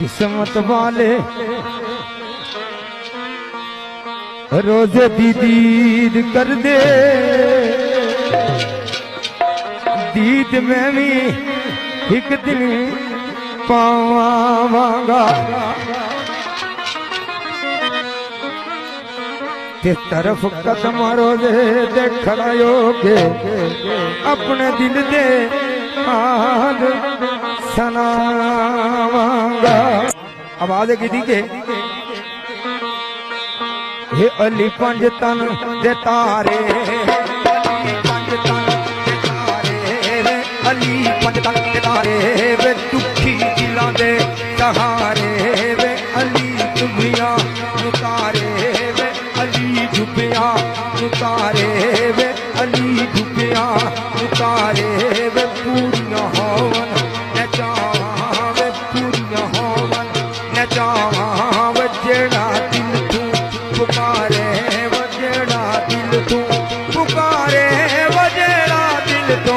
किस्मत वाले रोजे दीद कर दे, दीद में भी एक दिन पावांगा। ते तरफ कदम रोजे दे खड़ायो के अपने दिल दे हाल सनावांगा। आवाज की दी के हे अली पंज तन दे तारे, अली पंज तन दे तारे वे दुखी दिलां दे सहारे वे अली दुबिया उतारे वे अली दुबिया उतारे वे अली दुबिया उतारे वे पूरियां होवन नचावां वे पूरियां होवन नचावां वे जेड़ा दिल तू पुकारे वे जेड़ा दिल तू पुकारे वे जेड़ा दिल तू